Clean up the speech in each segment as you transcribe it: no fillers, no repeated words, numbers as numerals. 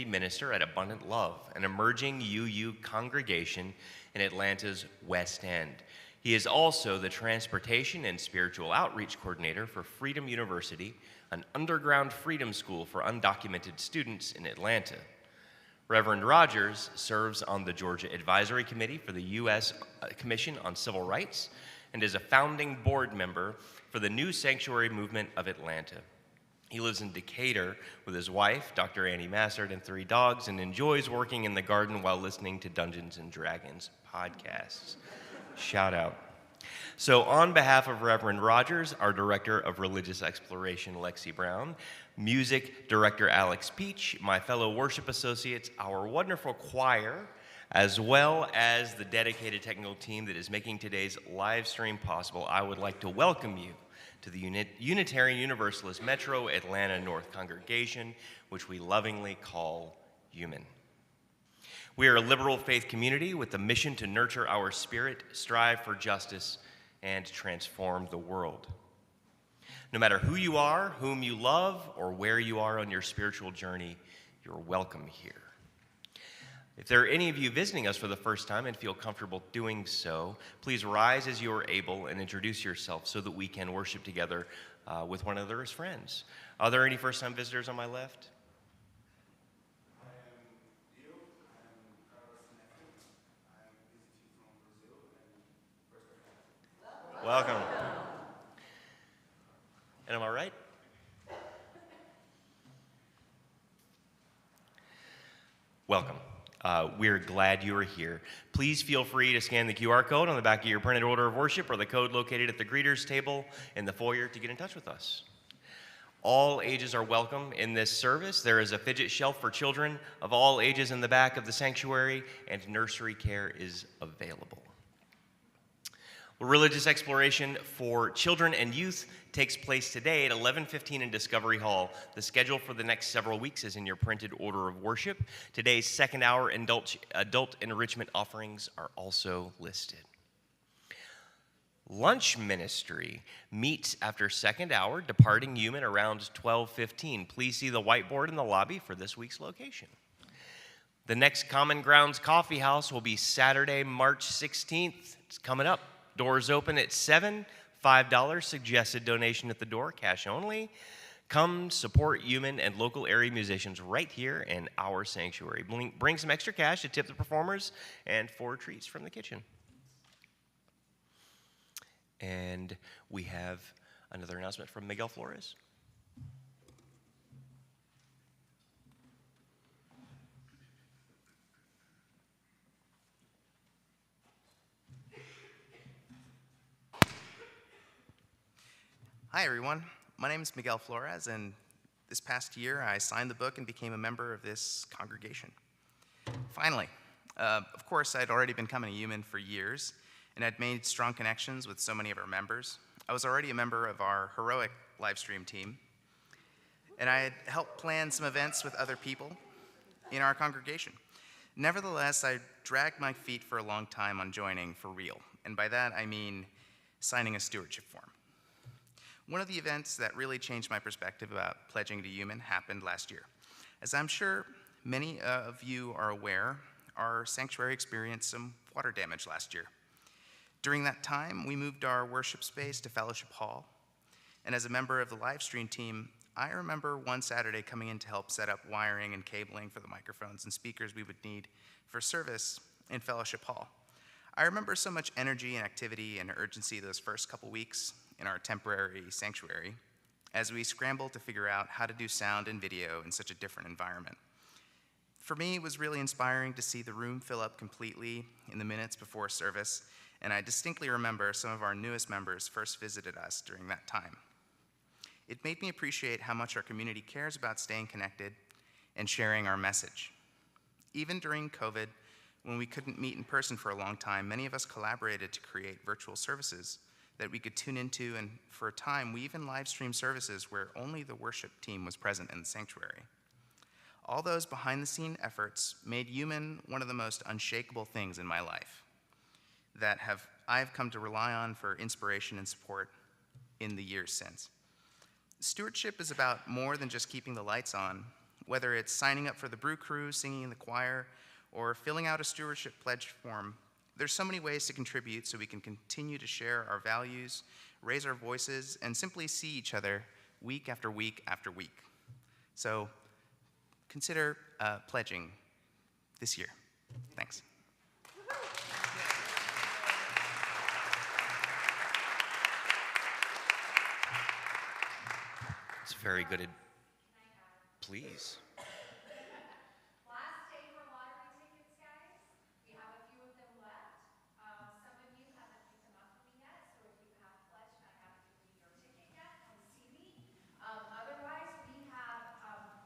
community minister at Abundant Love, an emerging UU congregation in Atlanta's West End. He is also the transportation and spiritual outreach coordinator for Freedom University, an underground freedom school for undocumented students in Atlanta. Reverend Rogers serves on the Georgia Advisory Committee for the U.S. Commission on Civil Rights and is a founding board member for the New Sanctuary Movement of Atlanta. He lives in Decatur with his wife, Dr. Annie Massard, and 3 dogs, and enjoys working in the garden while listening to Dungeons and Dragons podcasts. Shout out. So on behalf of Reverend Rogers, our Director of Religious Exploration, Lexi Brown, Music Director Alex Peach, my fellow worship associates, our wonderful choir, as well as the dedicated technical team that is making today's live stream possible, I would like to welcome you to the Unitarian Universalist Metro Atlanta North Congregation, which we lovingly call UUMAN. We are a liberal faith community with the mission to nurture our spirit, strive for justice, and transform the world. No matter who you are, whom you love, or where you are on your spiritual journey, you're welcome here. If there are any of you visiting us for the first time and feel comfortable doing so, please rise as you are able and introduce yourself so that we can worship together with one another as friends. Are there any first-time visitors on my left? I am Leo. I am Carlos Nephew. I am visiting from Brazil and first of all. Welcome. And am I right? Welcome. We're glad you are here. Please feel free to scan the QR code on the back of your printed order of worship or the code located at the greeters table in the foyer to get in touch with us. All ages are welcome in this service. There is a fidget shelf for children of all ages in the back of the sanctuary, and nursery care is available. Religious exploration for children and youth takes place today at 11:15 in Discovery Hall. The schedule for the next several weeks is in your printed order of worship. Today's second hour adult enrichment offerings are also listed. Lunch ministry meets after second hour, departing UUMAN around 12:15. Please see the whiteboard in the lobby for this week's location. The next Common Grounds Coffee House will be Saturday, March 16th. It's coming up. Doors open at 7, $5 suggested donation at the door, cash only. Come support UUMAN and local area musicians right here in our sanctuary. Bring some extra cash to tip the performers and for treats from the kitchen. And we have another announcement from Miguel Flores. Hi everyone, my name is Miguel Flores, and this past year I signed the book and became a member of this congregation. Finally, of course I'd already been coming to UUMAN for years, and I'd made strong connections with so many of our members. I was already a member of our heroic live stream team, and I had helped plan some events with other people in our congregation. Nevertheless, I dragged my feet for a long time on joining for real, and by that I mean signing a stewardship form. One of the events that really changed my perspective about pledging to UUMAN happened last year. As I'm sure many of you are aware, our sanctuary experienced some water damage last year. During that time, we moved our worship space to Fellowship Hall, and as a member of the live stream team, I remember one Saturday coming in to help set up wiring and cabling for the microphones and speakers we would need for service in Fellowship Hall. I remember so much energy and activity and urgency those first couple weeks in our temporary sanctuary as we scrambled to figure out how to do sound and video in such a different environment. For me, it was really inspiring to see the room fill up completely in the minutes before service, and I distinctly remember some of our newest members first visited us during that time. It made me appreciate how much our community cares about staying connected and sharing our message. Even during COVID, when we couldn't meet in person for a long time, many of us collaborated to create virtual services that we could tune into, and for a time, we even live streamed services where only the worship team was present in the sanctuary. All those behind-the-scene efforts made UUMAN one of the most unshakable things in my life that I've come to rely on for inspiration and support in the years since. Stewardship is about more than just keeping the lights on Whether it's signing up for the brew crew, singing in the choir, or filling out a stewardship pledge form, there's so many ways to contribute so we can continue to share our values, raise our voices, and simply see each other week after week after week. So consider pledging this year. Thanks. It's very good. Please. Last day for lottery tickets, guys. We have a few of them left. Some of you haven't picked them up for me yet, so if you have pledged and I haven't given you your ticket yet, come see me. Otherwise, we have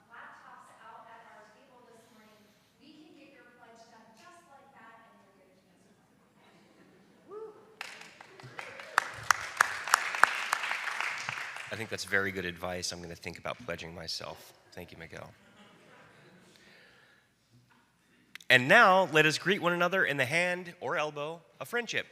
laptops out at our table this morning. We can get your pledge done just like that, and you'll get a chance to play. I think that's very good advice. I'm going to think about pledging myself. Thank you, Miguel. And now, let us greet one another in the hand or elbow of friendship.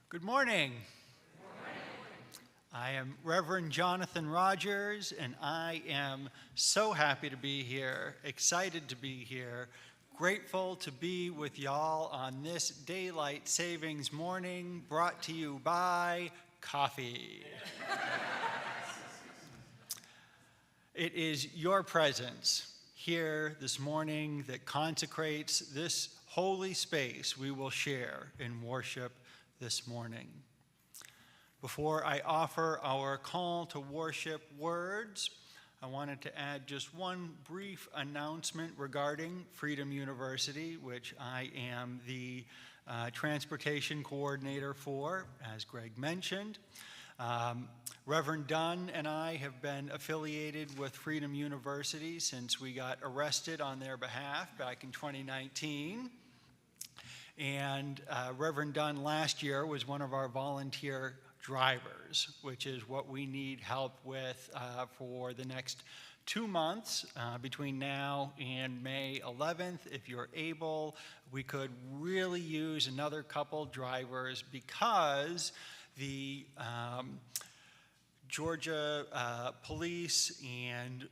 Good morning. I am Reverend Jonathan Rogers, and I am so happy to be here, excited to be here, grateful to be with y'all on this daylight savings morning, brought to you by coffee. It is your presence here this morning that consecrates this holy space we will share in worship this morning. Before I offer our call to worship words, I wanted to add just one brief announcement regarding Freedom University, which I am the transportation coordinator for, as Greg mentioned. Reverend Dunn and I have been affiliated with Freedom University since we got arrested on their behalf back in 2019. And Reverend Dunn last year was one of our volunteer drivers, which is what we need help with for the next 2 months between now and May 11th. If you're able, we could really use another couple drivers because the Georgia police and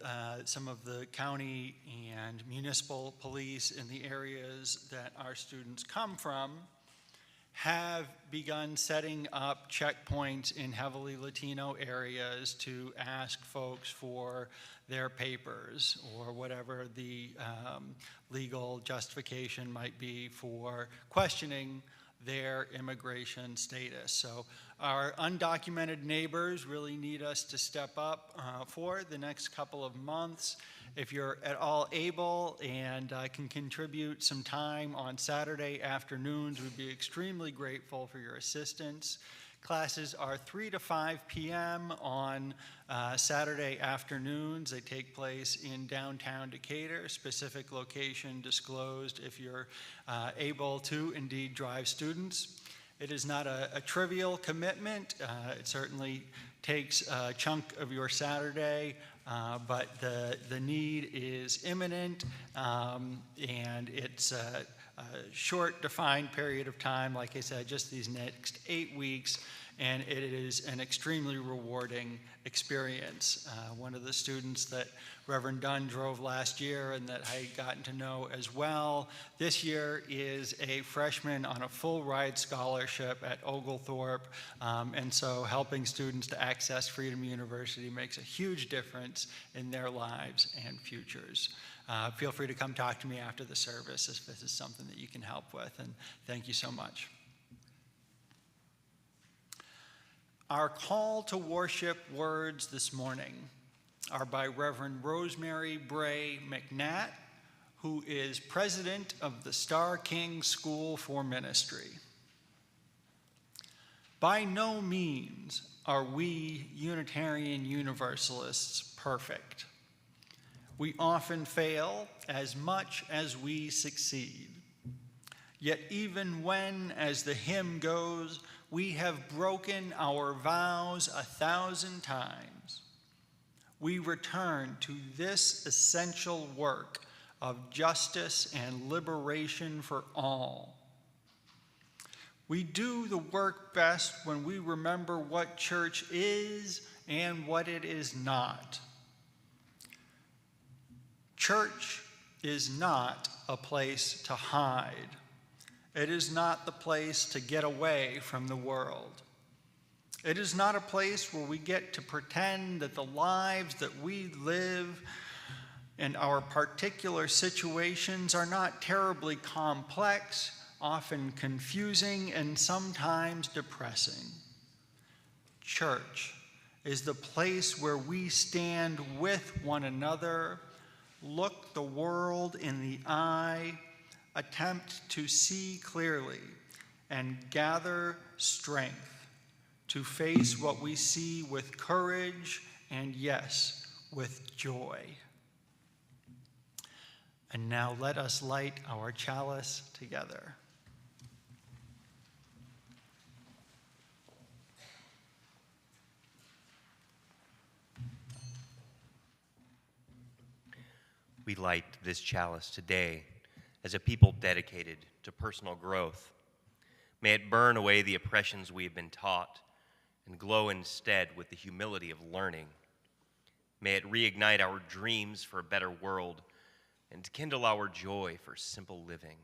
some of the county and municipal police in the areas that our students come from have begun setting up checkpoints in heavily Latino areas to ask folks for their papers or whatever the legal justification might be for questioning their immigration status. So our undocumented neighbors really need us to step up for the next couple of months. If you're at all able and can contribute some time on Saturday afternoons, we'd be extremely grateful for your assistance. Classes are 3 to 5 p.m. on Saturday afternoons. They take place in downtown Decatur, specific location disclosed if you're able to indeed drive students. It is not a trivial commitment. It certainly takes a chunk of your Saturday, but the need is imminent, and it's a short, defined period of time, like I said, just these next 8 weeks, and it is an extremely rewarding experience. One of the students that Reverend Dunn drove last year and that I had gotten to know as well, this year is a freshman on a full ride scholarship at Oglethorpe, and so helping students to access Freedom University makes a huge difference in their lives and futures. Feel free to come talk to me after the service if this is something that you can help with, and thank you so much. Our call to worship words this morning are by Reverend Rosemary Bray McNatt, who is president of the Star King School for Ministry. By no means are we Unitarian Universalists perfect. We often fail as much as we succeed. Yet even when, as the hymn goes, we have broken our vows 1,000 times, we return to this essential work of justice and liberation for all. We do the work best when we remember what church is and what it is not. Church is not a place to hide. It is not the place to get away from the world. It is not a place where we get to pretend that the lives that we live and our particular situations are not terribly complex, often confusing, and sometimes depressing. Church is the place where we stand with one another, look the world in the eye, attempt to see clearly, and gather strength to face what we see with courage and, yes, with joy. And now let us light our chalice together. We light this chalice today as a people dedicated to personal growth. May it burn away the oppressions we have been taught and glow instead with the humility of learning. May it reignite our dreams for a better world and kindle our joy for simple living.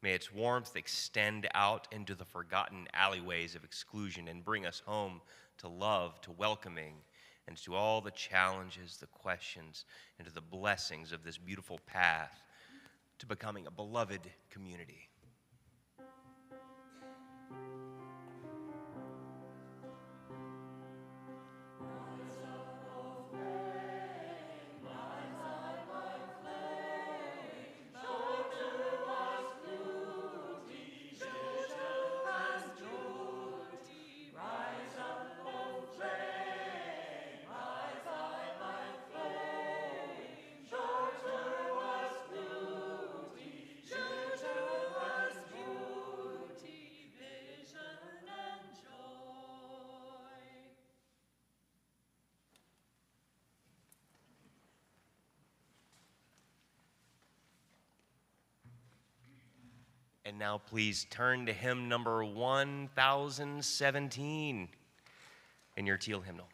May its warmth extend out into the forgotten alleyways of exclusion and bring us home to love, to welcoming, and to all the challenges, the questions, and to the blessings of this beautiful path to becoming a beloved community. And now please turn to hymn number 1017 in your teal hymnal.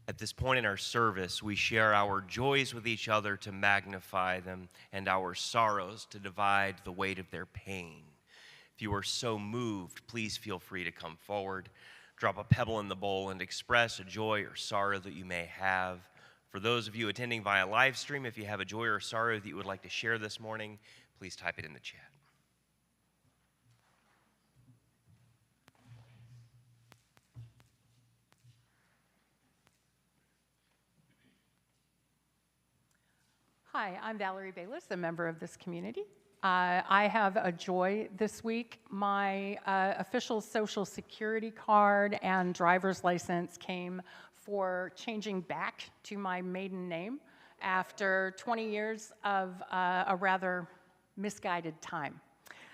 At this point in our service, we share our joys with each other to magnify them and our sorrows to divide the weight of their pain. If you are so moved, please feel free to come forward, drop a pebble in the bowl, and express a joy or sorrow that you may have. For those of you attending via live stream, if you have a joy or sorrow that you would like to share this morning, please type it in the chat. Hi, I'm Valerie Bayless, a member of this community. I have a joy this week. My official Social Security card and driver's license came for changing back to my maiden name after 20 years of a rather misguided time.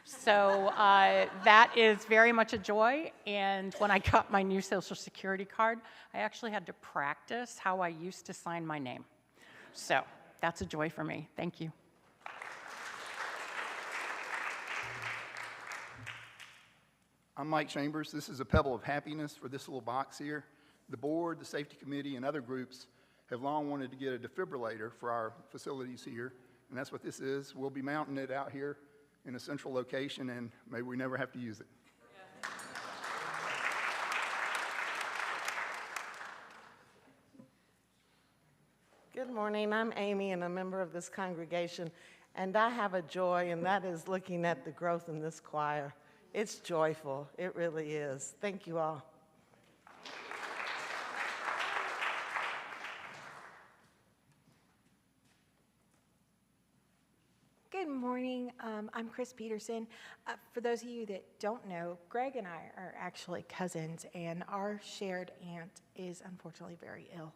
So that is very much a joy, and when I got my new Social Security card, I actually had to practice how I used to sign my name. So that's a joy for me. Thank you. I'm Mike Chambers. This is a pebble of happiness for this little box here. The board, the safety committee, and other groups have long wanted to get a defibrillator for our facilities here, and that's what this is. We'll be mounting it out here in a central location, and maybe we never have to use it. Good morning. I'm Amy, and a member of this congregation, and I have a joy, and that is looking at the growth in this choir. It's joyful. It really is. Thank you all. Good morning. I'm Chris Peterson. For those of you that don't know, Greg and I are actually cousins, and our shared aunt is unfortunately very ill.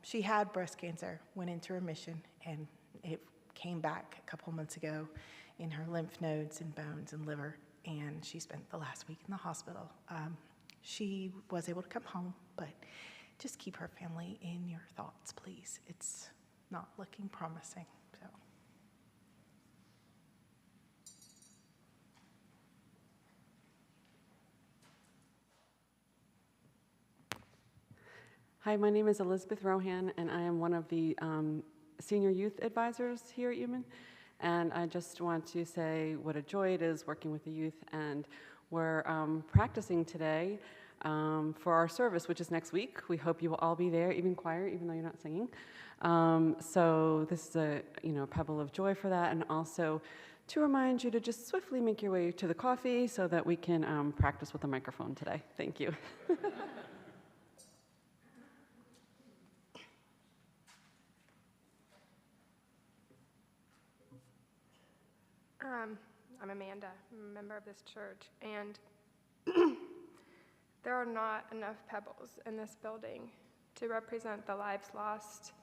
She had breast cancer, went into remission, and it came back a couple months ago in her lymph nodes and bones and liver, and she spent the last week in the hospital. She was able to come home, but just keep her family in your thoughts, please. It's not looking promising. So. Hi, my name is Elizabeth Rohan, and I am one of the senior youth advisors here at UUMAN. And I just want to say what a joy it is working with the youth. And we're practicing today for our service, which is next week. We hope you will all be there, even choir, even though you're not singing. So this is a pebble of joy for that, and also to remind you to just swiftly make your way to the coffee so that we can practice with the microphone today. Thank you. I'm Amanda, I'm a member of this church, and there are not enough pebbles in this building to represent the lives lost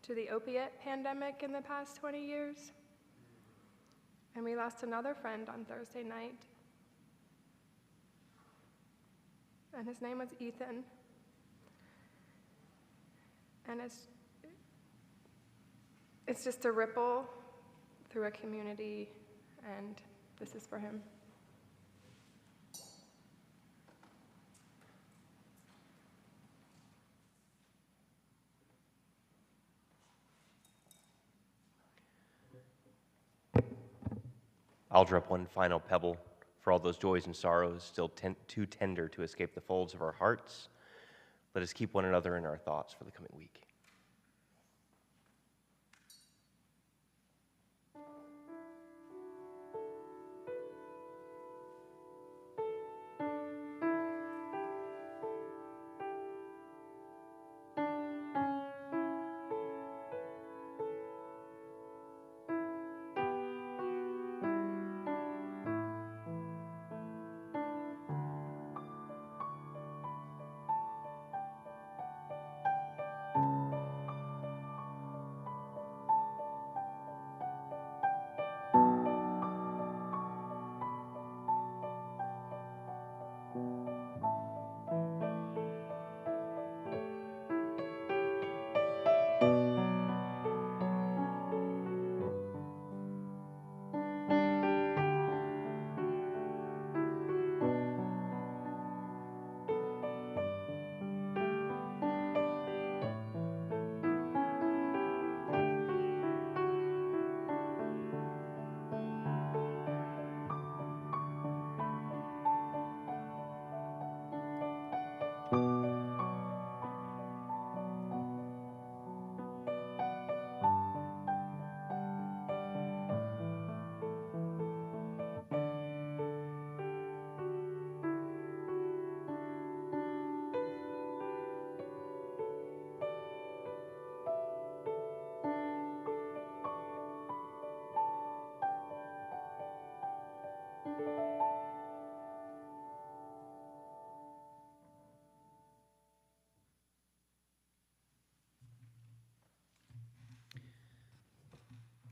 to the opiate pandemic in the past 20 years. And we lost another friend on Thursday night, and his name was Ethan. And it's just a ripple through a community, and this is for him. I'll drop one final pebble for all those joys and sorrows still too tender to escape the folds of our hearts. Let us keep one another in our thoughts for the coming week.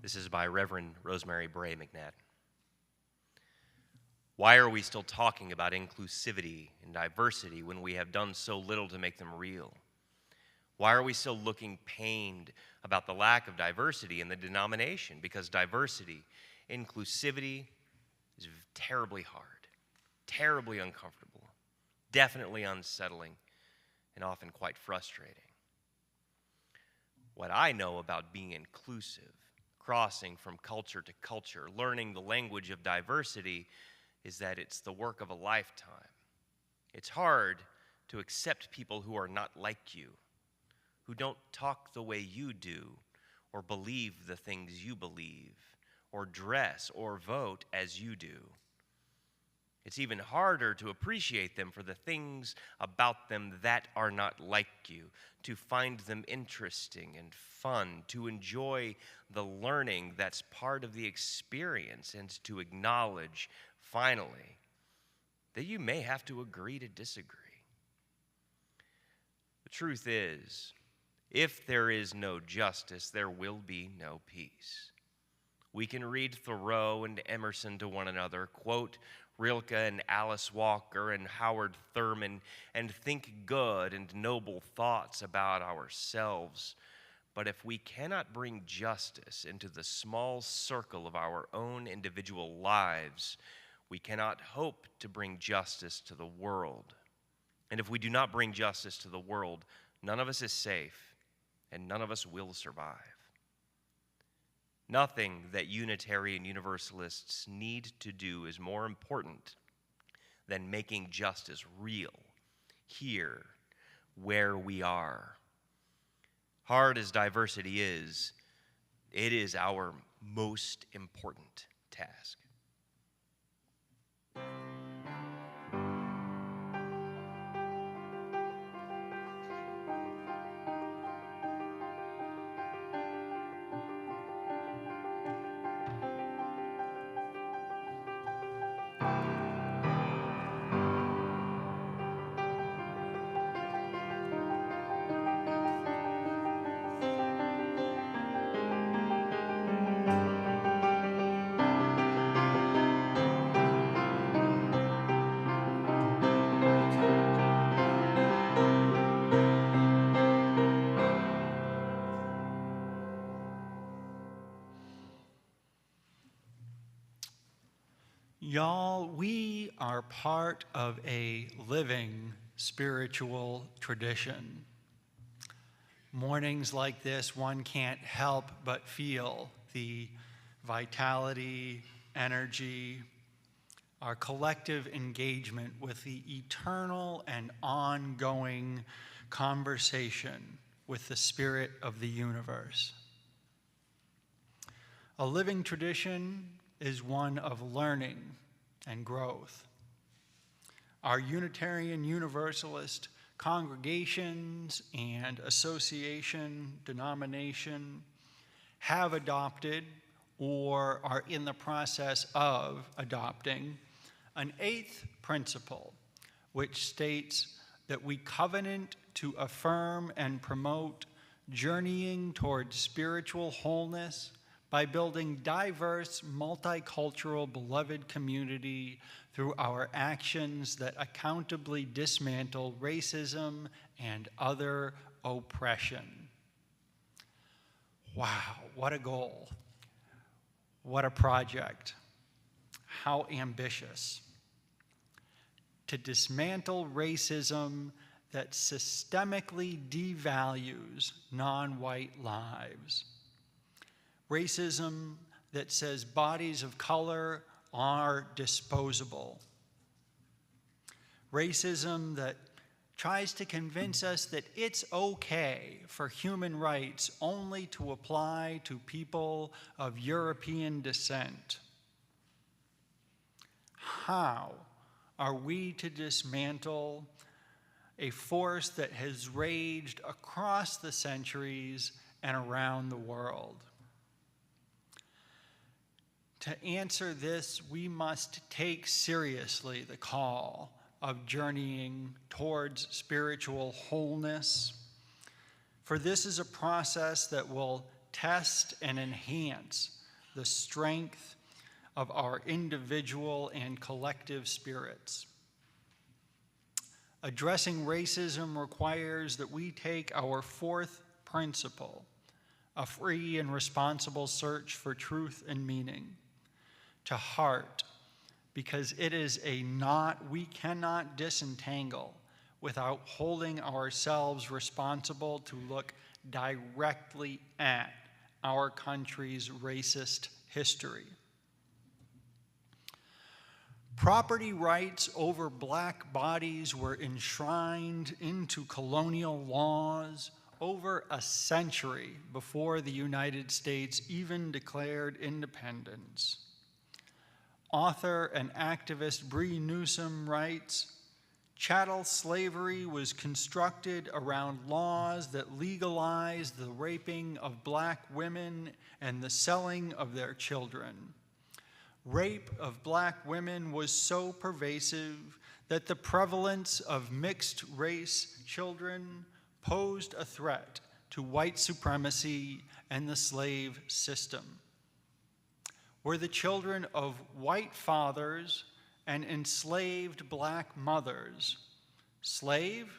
This is by Reverend Rosemary Bray McNatt. Why are we still talking about inclusivity and diversity when we have done so little to make them real? Why are we still looking pained about the lack of diversity in the denomination? Because diversity, inclusivity is terribly hard, terribly uncomfortable, definitely unsettling, and often quite frustrating. What I know about being inclusive, crossing from culture to culture, learning the language of diversity, is that it's the work of a lifetime. It's hard to accept people who are not like you, who don't talk the way you do, or believe the things you believe, or dress or vote as you do. It's even harder to appreciate them for the things about them that are not like you, to find them interesting and fun, to enjoy the learning that's part of the experience, and to acknowledge, finally, that you may have to agree to disagree. The truth is, if there is no justice, there will be no peace. We can read Thoreau and Emerson to one another, quote Rilke and Alice Walker and Howard Thurman, and think good and noble thoughts about ourselves. But if we cannot bring justice into the small circle of our own individual lives, we cannot hope to bring justice to the world. And if we do not bring justice to the world, none of us is safe, and none of us will survive. Nothing that Unitarian Universalists need to do is more important than making justice real here, where we are. Hard as diversity is, it is our most important task. Y'all, we are part of a living spiritual tradition. Mornings like this, one can't help but feel the vitality, energy, our collective engagement with the eternal and ongoing conversation with the spirit of the universe. A living tradition is one of learning and growth. Our Unitarian Universalist congregations and association, denomination have adopted or are in the process of adopting an eighth principle, which states that we covenant to affirm and promote journeying towards spiritual wholeness by building diverse, multicultural, beloved community through our actions that accountably dismantle racism and other oppression. Wow, what a goal. What a project. How ambitious. To dismantle racism that systemically devalues non-white lives. Racism that says bodies of color are disposable. Racism that tries to convince us that it's okay for human rights only to apply to people of European descent. How are we to dismantle a force that has raged across the centuries and around the world? To answer this, we must take seriously the call of journeying towards spiritual wholeness, for this is a process that will test and enhance the strength of our individual and collective spirits. Addressing racism requires that we take our fourth principle, a free and responsible search for truth and meaning, to heart, because it is a knot we cannot disentangle without holding ourselves responsible to look directly at our country's racist history. Property rights over black bodies were enshrined into colonial laws over a century before the United States even declared independence. Author and activist Bree Newsom writes, chattel slavery was constructed around laws that legalized the raping of black women and the selling of their children. Rape of black women was so pervasive that the prevalence of mixed-race children posed a threat to white supremacy and the slave system. Were the children of white fathers and enslaved black mothers slave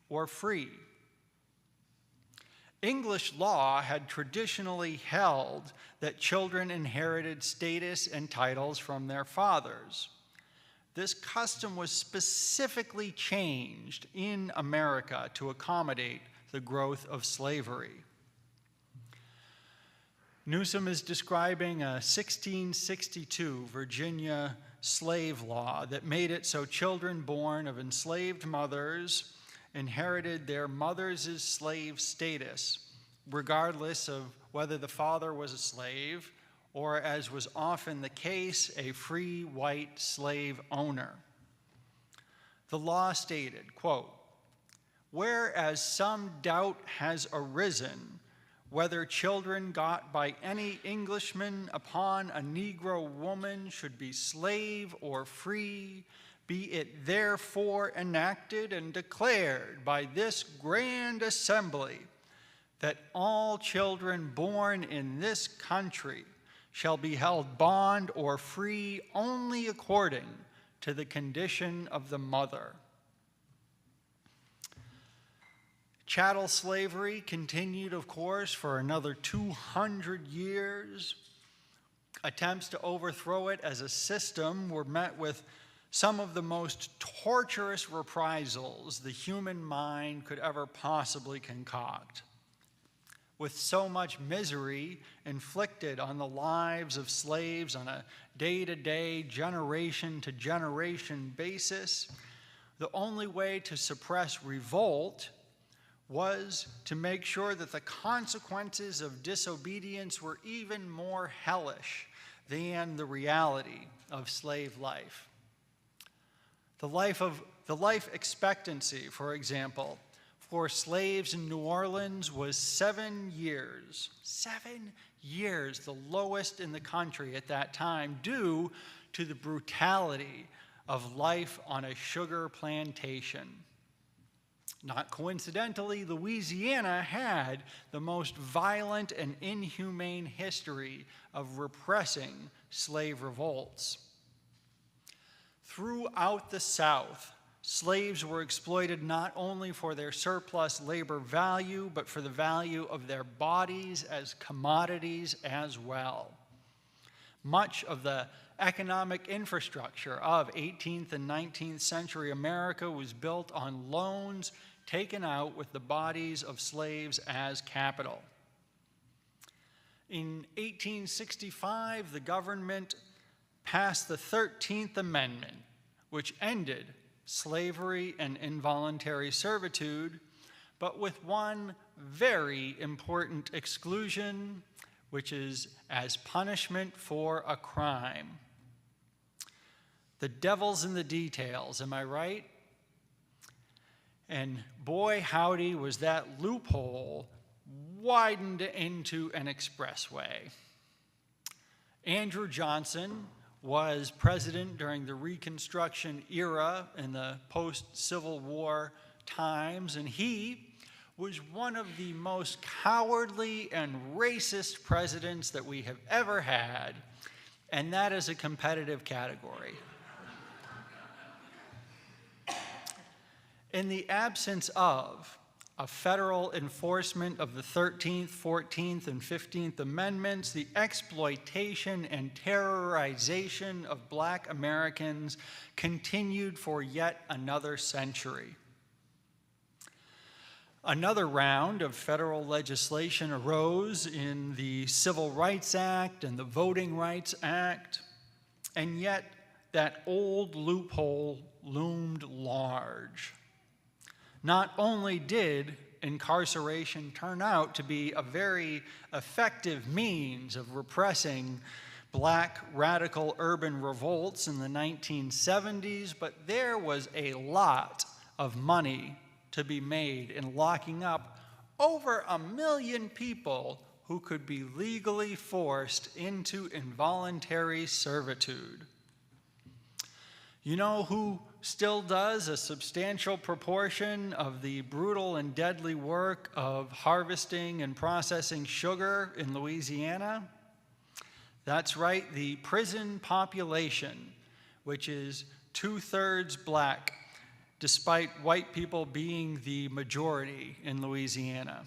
or free? English law had traditionally held that children inherited status and titles from their fathers. This custom was specifically changed in America to accommodate the growth of slavery. Newsom is describing a 1662 Virginia slave law that made it so children born of enslaved mothers inherited their mother's slave status, regardless of whether the father was a slave or, as was often the case, a free white slave owner. The law stated, quote, "Whereas some doubt has arisen whether children got by any Englishman upon a Negro woman should be slave or free, be it therefore enacted and declared by this grand assembly that all children born in this country shall be held bond or free only according to the condition of the mother." Chattel slavery continued, of course, for another 200 years. Attempts to overthrow it as a system were met with some of the most torturous reprisals the human mind could ever possibly concoct. With so much misery inflicted on the lives of slaves on a day-to-day, generation-to-generation basis, the only way to suppress revolt was to make sure that the consequences of disobedience were even more hellish than the reality of slave life. The life expectancy, for example, for slaves in New Orleans was 7 years. 7 years, the lowest in the country at that time, due to the brutality of life on a sugar plantation. Not coincidentally, Louisiana had the most violent and inhumane history of repressing slave revolts. Throughout the South, slaves were exploited not only for their surplus labor value, but for the value of their bodies as commodities as well. Much of the economic infrastructure of 18th and 19th century America was built on loans taken out with the bodies of slaves as capital. In 1865, the government passed the 13th Amendment, which ended slavery and involuntary servitude, but with one very important exclusion, which is as punishment for a crime. The devil's in the details, am I right? And boy, howdy, was that loophole widened into an expressway. Andrew Johnson was president during the Reconstruction era in the post-Civil War times, and he was one of the most cowardly and racist presidents that we have ever had, and that is a competitive category. In the absence of a federal enforcement of the 13th, 14th, and 15th Amendments, the exploitation and terrorization of Black Americans continued for yet another century. Another round of federal legislation arose in the Civil Rights Act and the Voting Rights Act, and yet that old loophole loomed large. Not only did incarceration turn out to be a very effective means of repressing Black radical urban revolts in the 1970s, but there was a lot of money to be made in locking up over 1 million people who could be legally forced into involuntary servitude. You know who still does a substantial proportion of the brutal and deadly work of harvesting and processing sugar in Louisiana? That's right, the prison population, which is 2/3 Black, despite white people being the majority in Louisiana.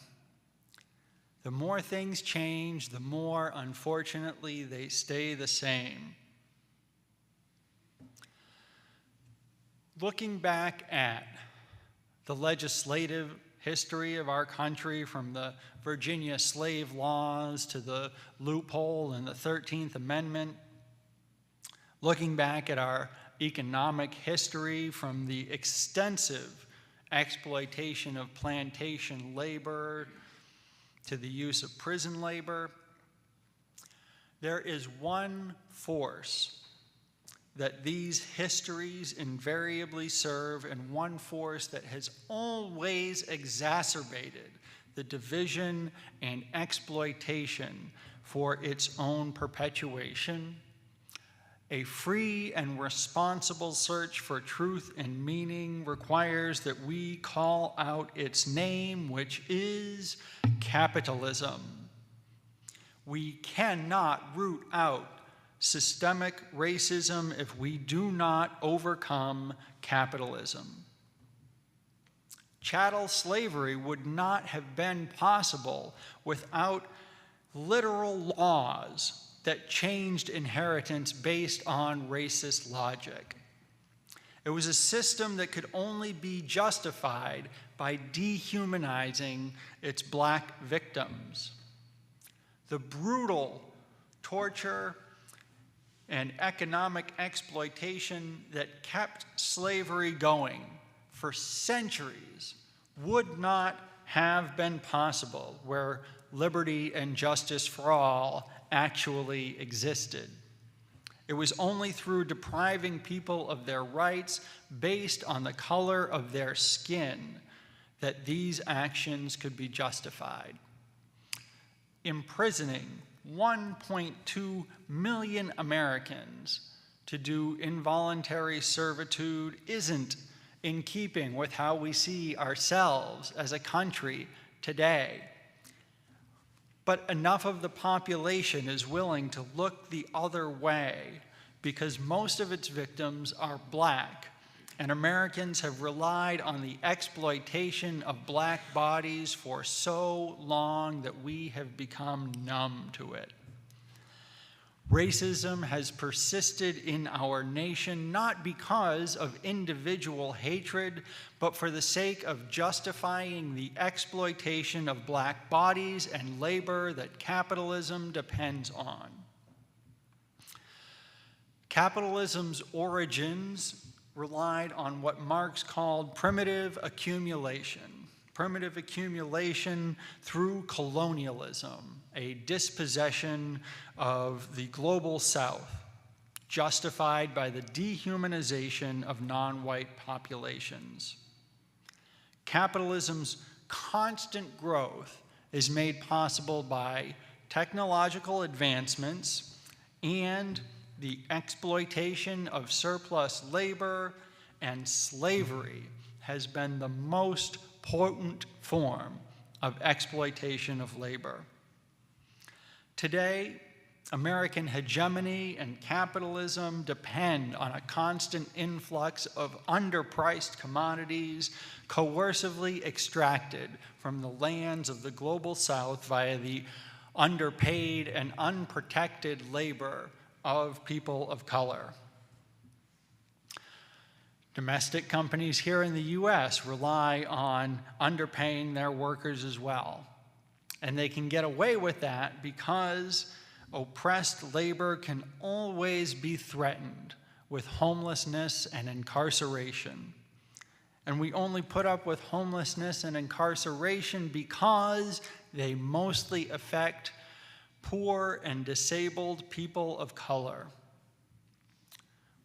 The more things change, the more, unfortunately, they stay the same. Looking back at the legislative history of our country, from the Virginia slave laws to the loophole in the 13th Amendment, looking back at our economic history from the extensive exploitation of plantation labor to the use of prison labor, there is one force that these histories invariably serve, and one force that has always exacerbated the division and exploitation for its own perpetuation. A free and responsible search for truth and meaning requires that we call out its name, which is capitalism. We cannot root out systemic racism if we do not overcome capitalism. Chattel slavery would not have been possible without literal laws that changed inheritance based on racist logic. It was a system that could only be justified by dehumanizing its black victims. The brutal torture and economic exploitation that kept slavery going for centuries would not have been possible where liberty and justice for all actually existed. It was only through depriving people of their rights based on the color of their skin that these actions could be justified. Imprisoning 1.2 million Americans to do involuntary servitude isn't in keeping with how we see ourselves as a country today. But enough of the population is willing to look the other way because most of its victims are black, and Americans have relied on the exploitation of black bodies for so long that we have become numb to it. Racism has persisted in our nation not because of individual hatred, but for the sake of justifying the exploitation of black bodies and labor that capitalism depends on. Capitalism's origins relied on what Marx called primitive accumulation through colonialism, a dispossession of the global South, justified by the dehumanization of non-white populations. Capitalism's constant growth is made possible by technological advancements and the exploitation of surplus labor, and slavery has been the most potent form of exploitation of labor. Today, American hegemony and capitalism depend on a constant influx of underpriced commodities coercively extracted from the lands of the global South via the underpaid and unprotected labor of people of color. Domestic companies here in the US rely on underpaying their workers as well. And they can get away with that because oppressed labor can always be threatened with homelessness and incarceration. And we only put up with homelessness and incarceration because they mostly affect poor and disabled people of color.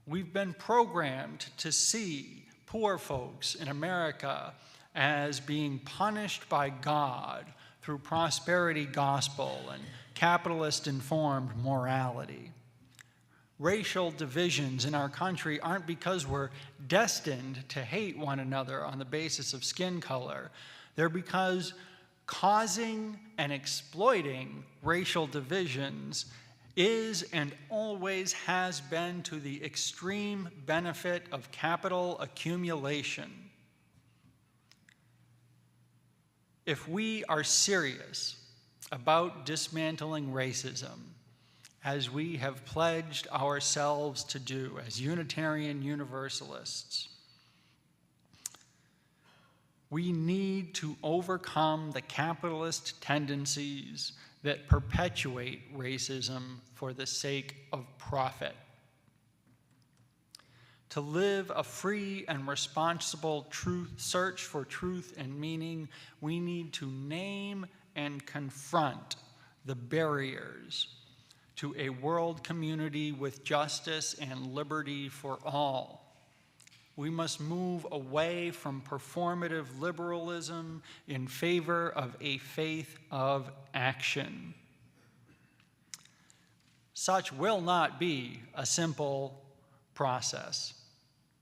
We've been programmed to see poor folks in America as being punished by God through prosperity gospel and capitalist-informed morality. Racial divisions in our country aren't because we're destined to hate one another on the basis of skin color. They're because causing and exploiting racial divisions is and always has been to the extreme benefit of capital accumulation. If we are serious about dismantling racism, as we have pledged ourselves to do as Unitarian Universalists, We need to overcome the capitalist tendencies that perpetuate racism for the sake of profit. To live a free and responsible search for truth and meaning, we need to name and confront the barriers to a world community with justice and liberty for all. We must move away from performative liberalism in favor of a faith of action. Such will not be a simple process.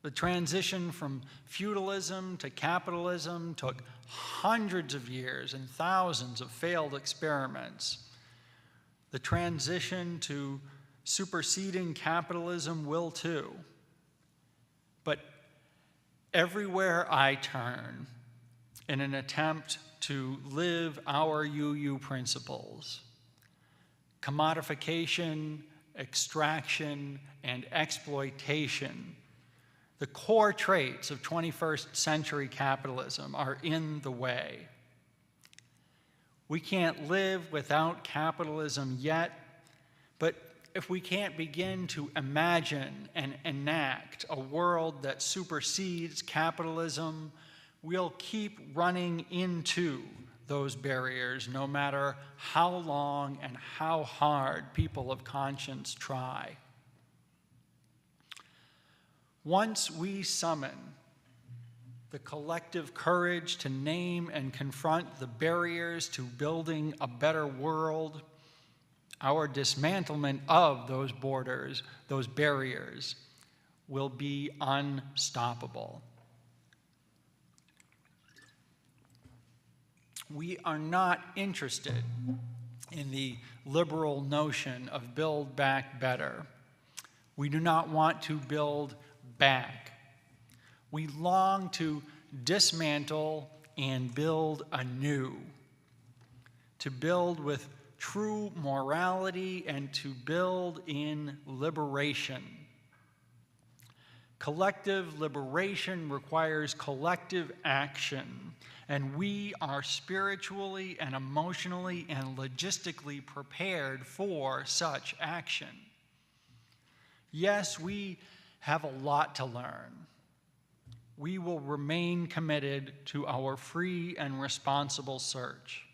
The transition from feudalism to capitalism took hundreds of years and thousands of failed experiments. The transition to superseding capitalism will too. But everywhere I turn, in an attempt to live our UU principles, commodification, extraction, and exploitation, the core traits of 21st century capitalism, are in the way. We can't live without capitalism yet, but if we can't begin to imagine and enact a world that supersedes capitalism, we'll keep running into those barriers no matter how long and how hard people of conscience try. Once we summon the collective courage to name and confront the barriers to building a better world, our dismantlement of those borders, those barriers, will be unstoppable. We are not interested in the liberal notion of build back better. We do not want to build back. We long to dismantle and build anew, to build with true morality and to build in liberation. Collective liberation requires collective action, and we are spiritually and emotionally and logistically prepared for such action. Yes, we have a lot to learn. We will remain committed to our free and responsible search.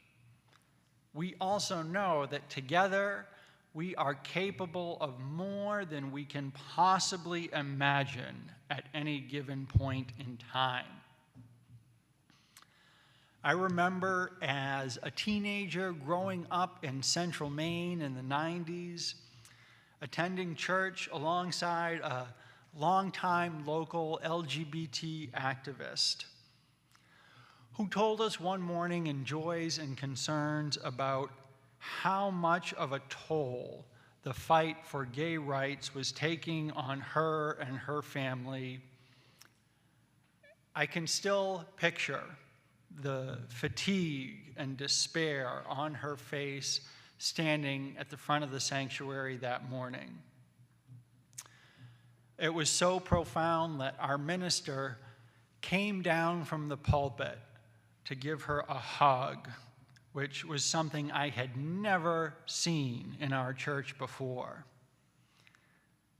We also know that together we are capable of more than we can possibly imagine at any given point in time. I remember as a teenager growing up in Central Maine in the 90s, attending church alongside a longtime local LGBT activist who told us one morning in joys and concerns about how much of a toll the fight for gay rights was taking on her and her family. I can still picture the fatigue and despair on her face standing at the front of the sanctuary that morning. It was so profound that our minister came down from the pulpit to give her a hug, which was something I had never seen in our church before.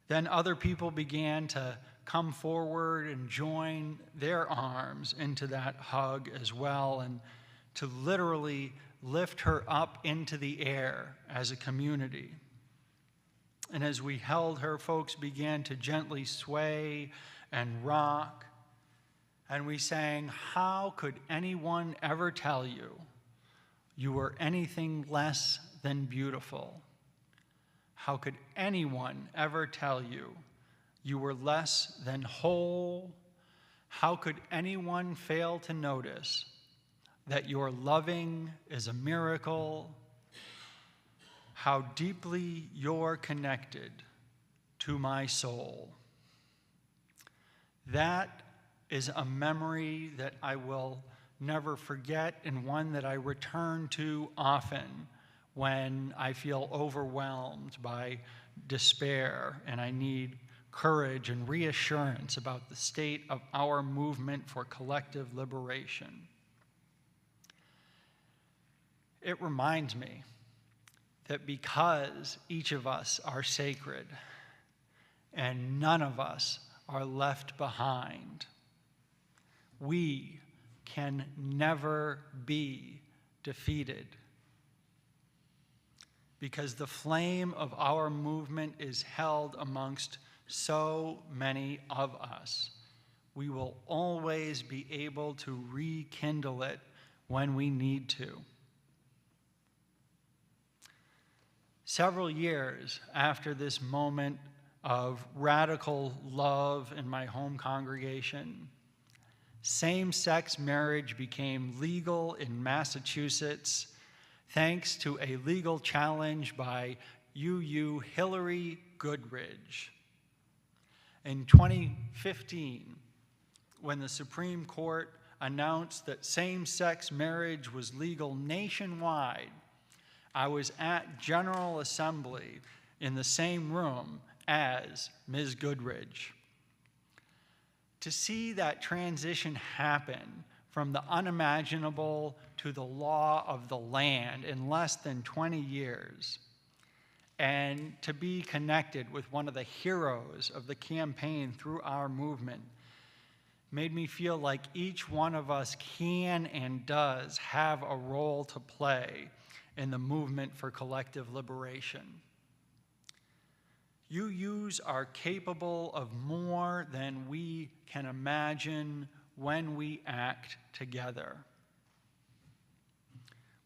Then other people began to come forward and join their arms into that hug as well, and to literally lift her up into the air as a community. And as we held her, folks began to gently sway and rock, and we sang, "How could anyone ever tell you you were anything less than beautiful? How could anyone ever tell you you were less than whole? How could anyone fail to notice that your loving is a miracle? How deeply you're connected to my soul." That is a memory that I will never forget, and one that I return to often when I feel overwhelmed by despair and I need courage, and reassurance about the state of our movement for collective liberation. It reminds me that because each of us are sacred and none of us are left behind, we can never be defeated. Because the flame of our movement is held amongst so many of us, we will always be able to rekindle it when we need to. Several years after this moment of radical love in my home congregation, same-sex marriage became legal in Massachusetts thanks to a legal challenge by UU Hillary Goodridge. In 2015, when the Supreme Court announced that same-sex marriage was legal nationwide, I was at General Assembly in the same room as Ms. Goodridge. To see that transition happen from the unimaginable to the law of the land in less than 20 years, and to be connected with one of the heroes of the campaign through our movement, made me feel like each one of us can and does have a role to play in the movement for collective liberation. UUs are capable of more than we can imagine when we act together.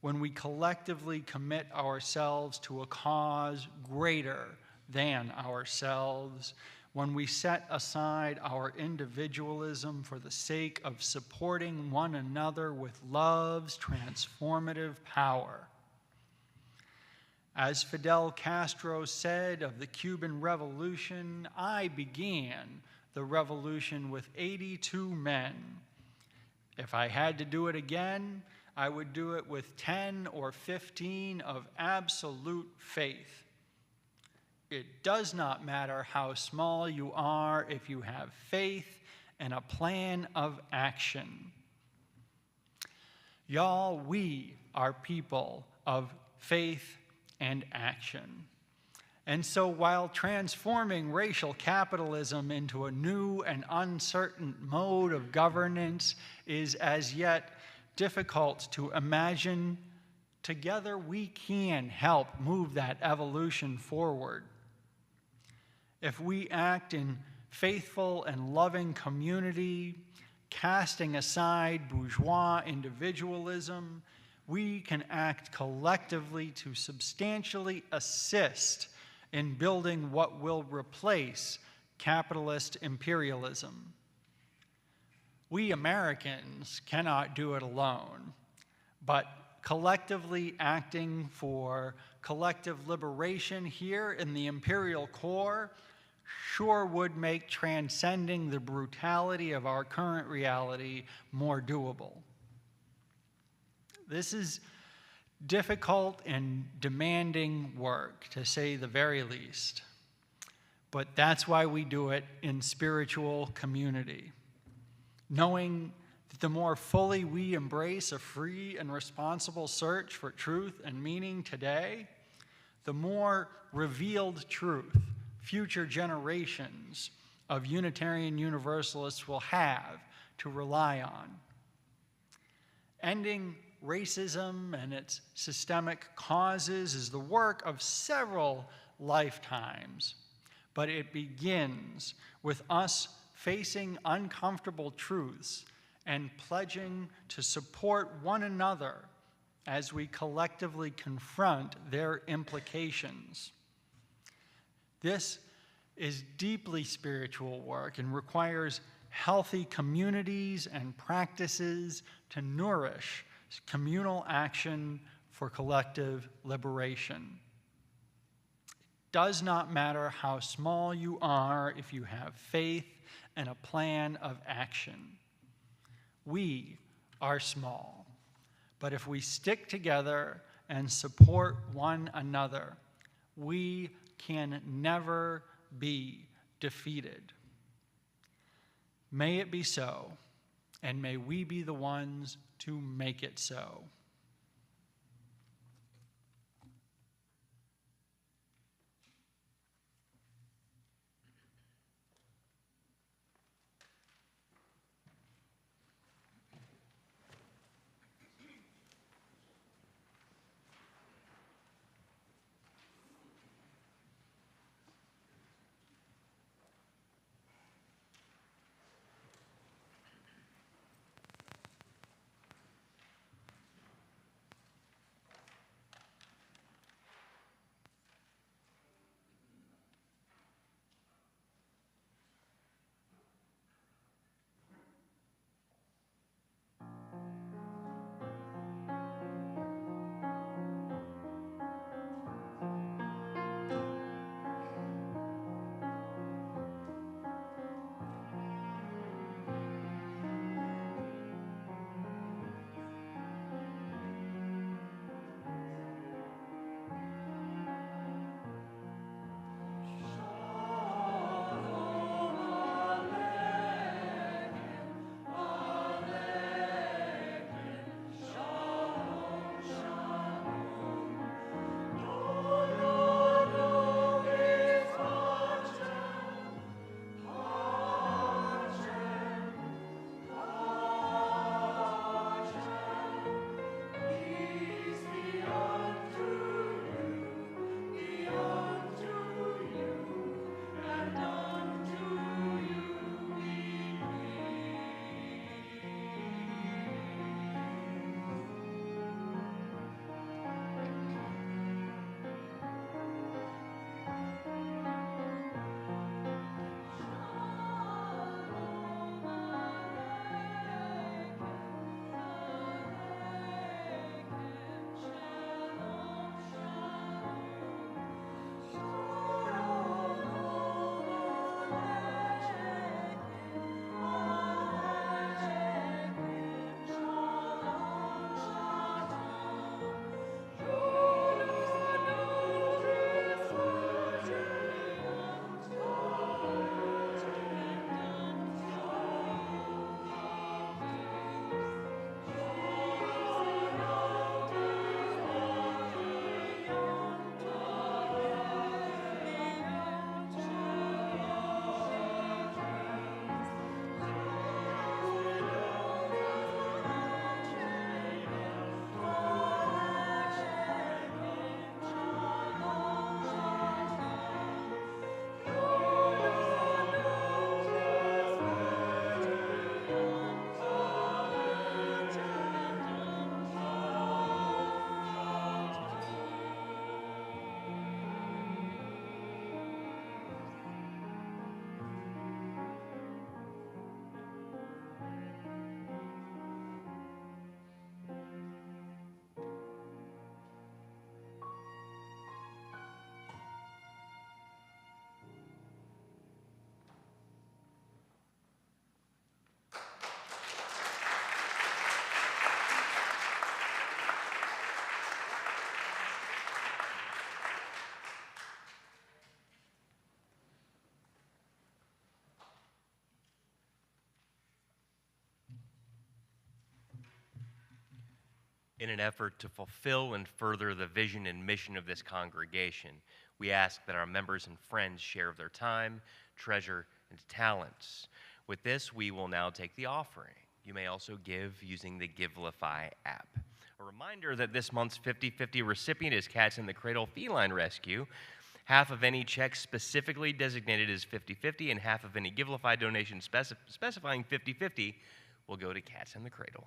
When we collectively commit ourselves to a cause greater than ourselves, when we set aside our individualism for the sake of supporting one another with love's transformative power. As Fidel Castro said of the Cuban Revolution, I began the revolution with 82 men. If I had to do it again, I would do it with 10 or 15 of absolute faith. It does not matter how small you are if you have faith and a plan of action. Y'all, we are people of faith and action. And so while transforming racial capitalism into a new and uncertain mode of governance is as yet difficult to imagine, together we can help move that evolution forward. If we act in faithful and loving community, casting aside bourgeois individualism, we can act collectively to substantially assist in building what will replace capitalist imperialism. We Americans cannot do it alone, but collectively acting for collective liberation here in the imperial core sure would make transcending the brutality of our current reality more doable. This is difficult and demanding work, to say the very least. But that's why we do it in spiritual community. Knowing that the more fully we embrace a free and responsible search for truth and meaning today, the more revealed truth future generations of Unitarian Universalists will have to rely on. Ending racism and its systemic causes is the work of several lifetimes, but it begins with us facing uncomfortable truths and pledging to support one another as we collectively confront their implications. This is deeply spiritual work and requires healthy communities and practices to nourish communal action for collective liberation. It does not matter how small you are if you have faith and a plan of action. We are small, but if we stick together and support one another, we can never be defeated. May it be so, and may we be the ones to make it so. In an effort to fulfill and further the vision and mission of this congregation, we ask that our members and friends share of their time, treasure, and talents. With this, we will now take the offering. You may also give using the Givelify app. A reminder that this month's 50/50 recipient is Cats in the Cradle Feline Rescue. Half of any check specifically designated as 50/50 and half of any Givelify donation specifying 50/50 will go to Cats in the Cradle.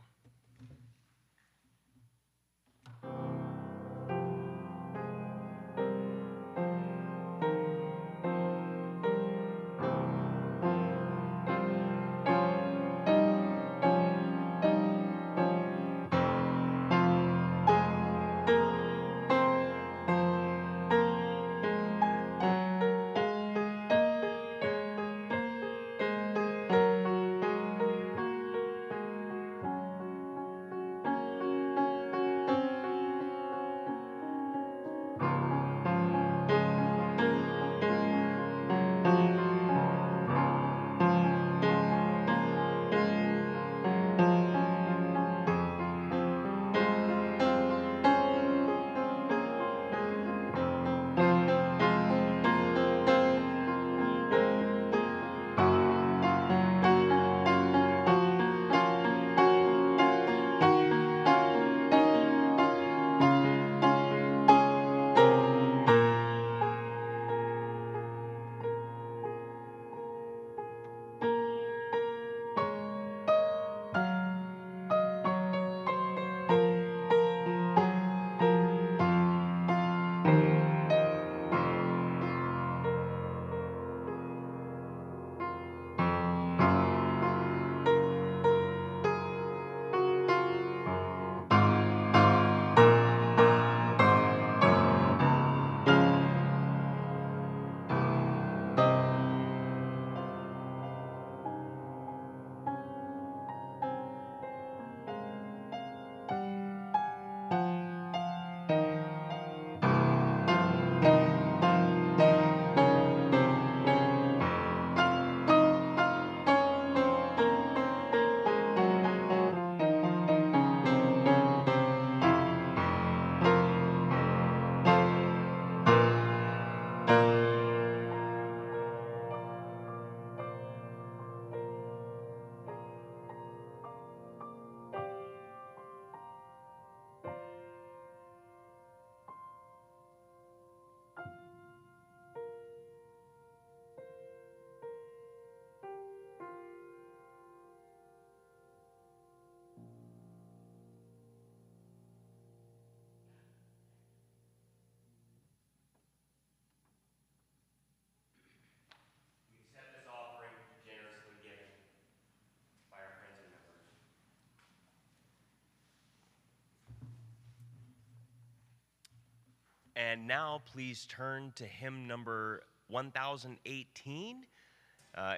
And now please turn to hymn number 1018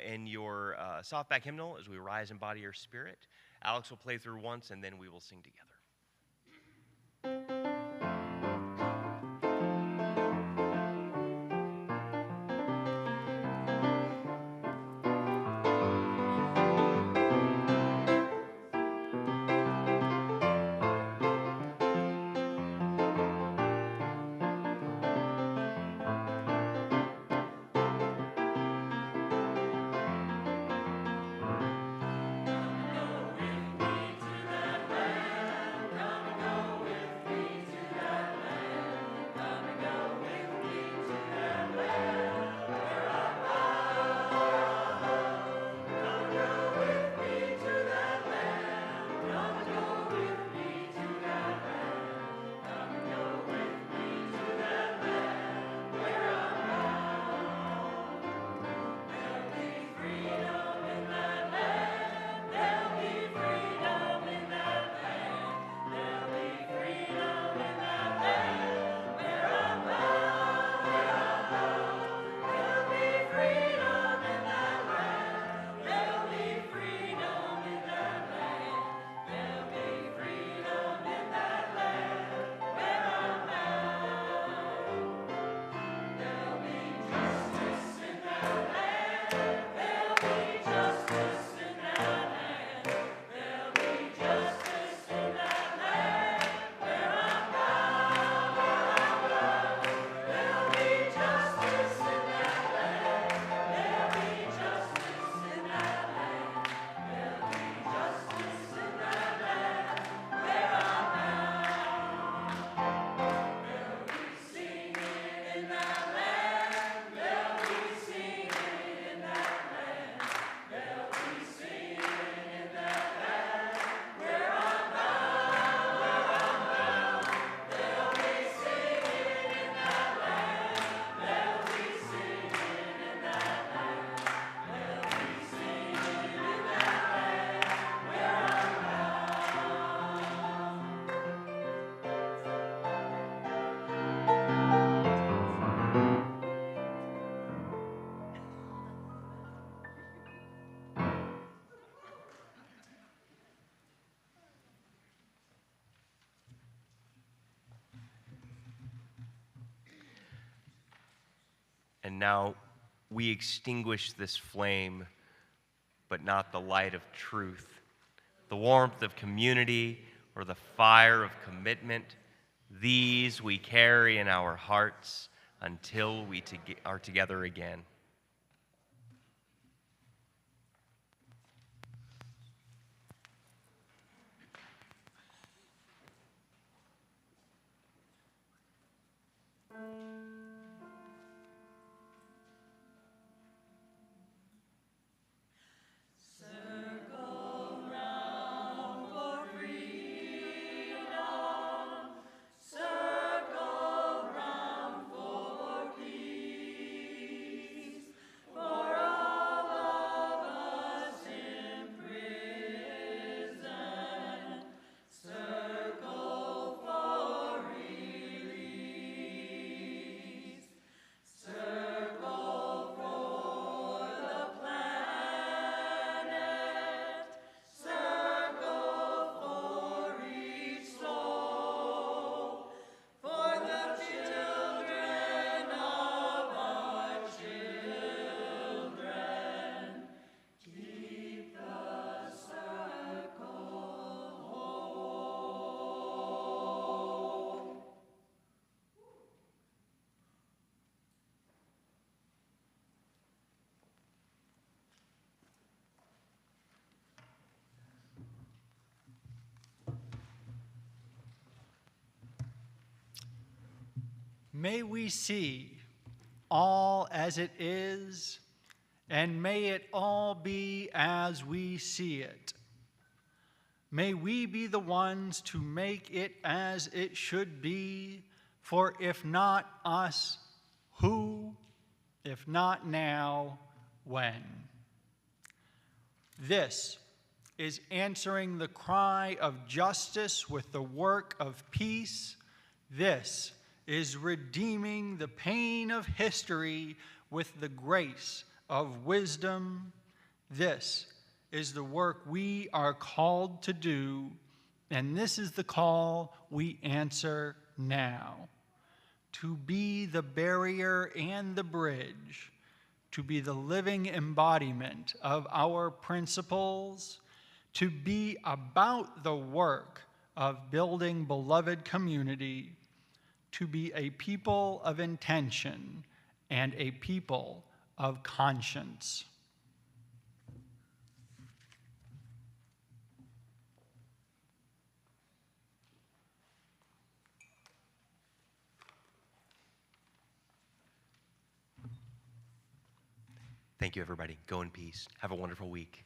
in your softback hymnal as we rise in body or spirit. Alex will play through once and then we will sing together. And now we extinguish this flame, but not the light of truth, the warmth of community, or the fire of commitment. These we carry in our hearts until we are together again. May we see all as it is, and may it all be as we see it. May we be the ones to make it as it should be, for if not us, who? If not now, when? This is answering the cry of justice with the work of peace. This is redeeming the pain of history with the grace of wisdom. This is the work we are called to do, and this is the call we answer now. To be the barrier and the bridge, to be the living embodiment of our principles, to be about the work of building beloved community, to be a people of intention and a people of conscience. Thank you, everybody. Go in peace. Have a wonderful week.